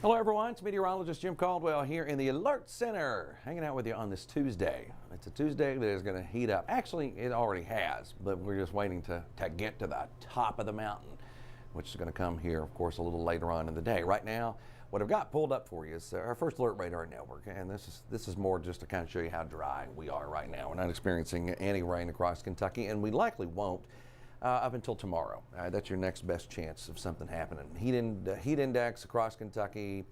Hello everyone, it's Meteorologist Jim Caldwell here in the Alert Center, hanging out with you on this Tuesday. It's a Tuesday that is going to heat up. Actually, it already has, but we're just waiting to get to the top of the mountain, which is going to come here, of course, a little later on in the day. Right now, what I've got pulled up for you is our first alert radar network, and this is more just to kind of show you how dry we are right now. We're not experiencing any rain across Kentucky, and we likely won't up until tomorrow. That's your next best chance of something happening. Heat index across Kentucky,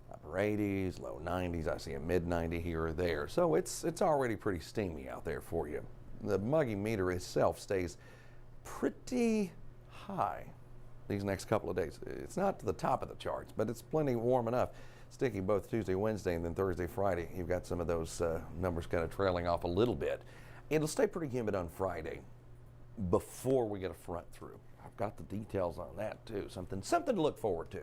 upper 80s, low 90s. I see a mid 90 here or there. So it's already pretty steamy out there for you. The muggy meter itself stays pretty high these next couple of days. It's not to the top of the charts, but it's plenty warm enough. Sticky both Tuesday, Wednesday, and then Thursday, Friday. You've got some of those numbers kind of trailing off a little bit. It'll stay pretty humid on Friday before we get a front through. I've got the details on that too. Something to look forward to.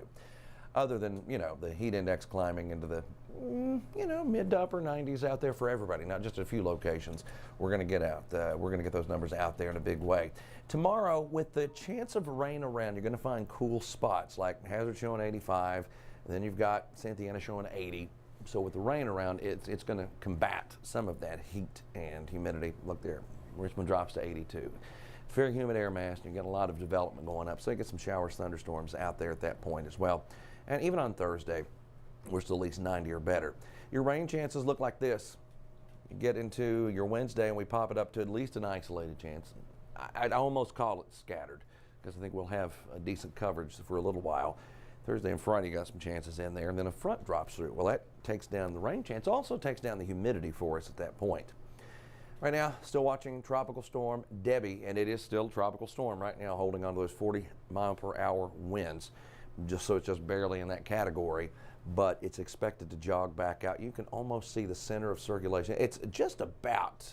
Other than, the heat index climbing into the, mid to upper 90s out there for everybody, not just a few locations. We're going to get out. We're going to get those numbers out there in a big way. Tomorrow, with the chance of rain around, you're going to find cool spots like Hazard showing 85, and then you've got Cynthiana showing 80. So with the rain around, it's going to combat some of that heat and humidity. Look there. Richmond drops to 82. Very humid air mass, and you get a lot of development going up, so you get some showers, thunderstorms out there at that point as well. And even on Thursday, we're still at least 90 or better. Your rain chances look like this. You get into your Wednesday, and we pop it up to at least an isolated chance. I'd almost call it scattered, because I think we'll have a decent coverage for a little while. Thursday and Friday, you got some chances in there, and then a front drops through. Well, that takes down the rain chance, also takes down the humidity for us at that point. Right now, still watching Tropical Storm Debbie, and it is still a tropical storm right now, holding on to those 40-mile-per-hour winds. So it's just barely in that category, but it's expected to jog back out. You can almost see the center of circulation. It's just about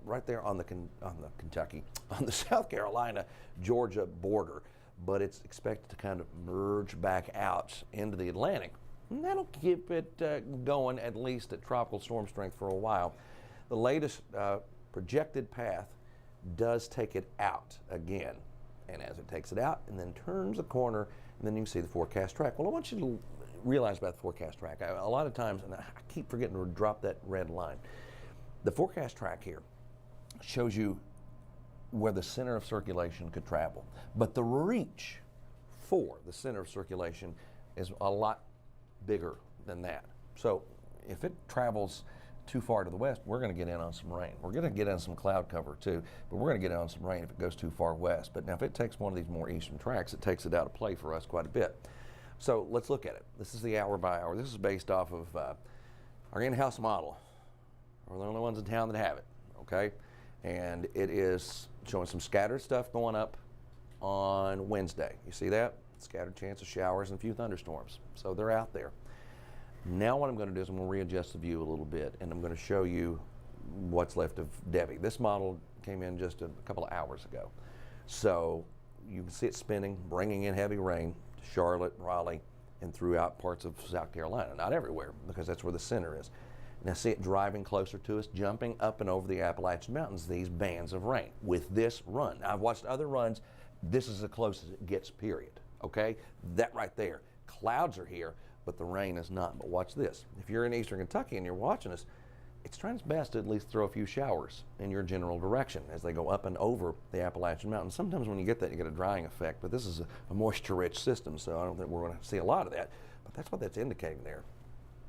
right there on the South Carolina, Georgia border, but it's expected to kind of merge back out into the Atlantic. And that'll keep it going at least at tropical storm strength for a while. The latest projected path does take it out again. And as it takes it out and then turns a corner, and then you can see the forecast track. Well, I want you to realize about the forecast track. A lot of times, and I keep forgetting to drop that red line. The forecast track here shows you where the center of circulation could travel. But the reach for the center of circulation is a lot bigger than that. So if it travels too far to the west, we're going to get in on some rain. We're going to get in some cloud cover too, but we're going to get in on some rain if it goes too far west. But now if it takes one of these more eastern tracks, it takes it out of play for us quite a bit. So let's look at it. This is the hour by hour. This is based off of our in-house model. We're the only ones in town that have it, okay? And it is showing some scattered stuff going up on Wednesday. You see that? Scattered chance of showers and a few thunderstorms. So they're out there. Now what I'm going to do is I'm going to readjust the view a little bit, and I'm going to show you what's left of Debbie. This model came in just a couple of hours ago. So you can see it spinning, bringing in heavy rain to Charlotte, Raleigh, and throughout parts of South Carolina. Not everywhere, because that's where the center is. Now see it driving closer to us, jumping up and over the Appalachian Mountains, these bands of rain with this run. Now, I've watched other runs. This is the closest it gets, period. Okay? That right there. Clouds are here, but the rain is not. But watch this. If you're in eastern Kentucky and you're watching us, it's trying its best to at least throw a few showers in your general direction as they go up and over the Appalachian Mountains. Sometimes when you get that, you get a drying effect, but this is a moisture-rich system, so I don't think we're going to see a lot of that. But that's what that's indicating there.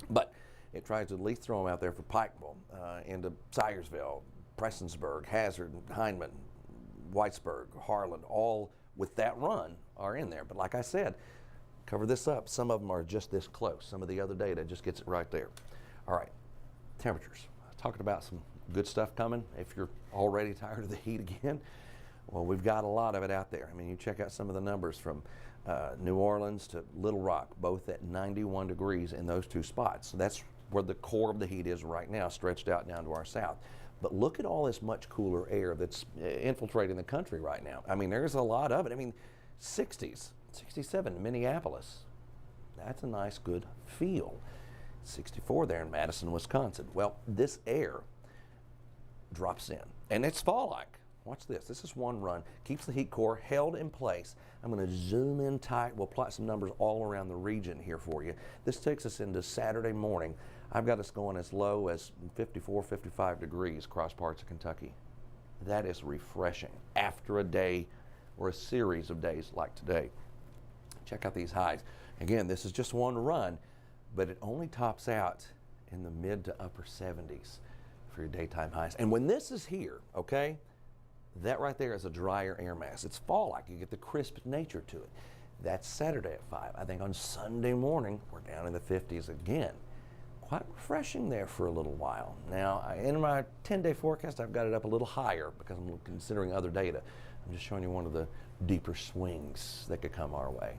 But it tries to at least throw them out there for Pikeville, into Syersville, Prestonsburg, Hazard, Hindman, Whitesburg, Harlan, all with that run are in there. But like I said, cover this up. Some of them are just this close. Some of the other data just gets it right there. All right, temperatures. Talking about some good stuff coming. If you're already tired of the heat again, well, we've got a lot of it out there. I mean, you check out some of the numbers from New Orleans to Little Rock, both at 91 degrees in those two spots. So that's where the core of the heat is right now, stretched out down to our south. But look at all this much cooler air that's infiltrating the country right now. I mean, there's a lot of it. I mean, 60s, 67 in Minneapolis. That's a nice, good feel. 64 there in Madison, Wisconsin. Well, this air drops in, and it's fall-like. Watch this. This is one run. Keeps the heat core held in place. I'm going to zoom in tight. We'll plot some numbers all around the region here for you. This takes us into Saturday morning. I've got us going as low as 54, 55 degrees across parts of Kentucky. That is refreshing after a day or a series of days like today. Check out these highs. Again, this is just one run, but it only tops out in the mid to upper 70s for your daytime highs. And when this is here, okay, that right there is a drier air mass. It's fall-like. You get the crisp nature to it. That's Saturday at 5. I think on Sunday morning, we're down in the 50s again. Quite refreshing there for a little while. Now, in my 10-day forecast, I've got it up a little higher because I'm considering other data. I'm just showing you one of the deeper swings that could come our way.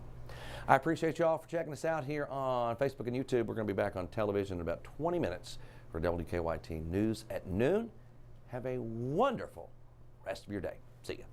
I appreciate you all for checking us out here on Facebook and YouTube. We're going to be back on television in about 20 minutes for WKYT News at noon. Have a wonderful rest of your day. See ya.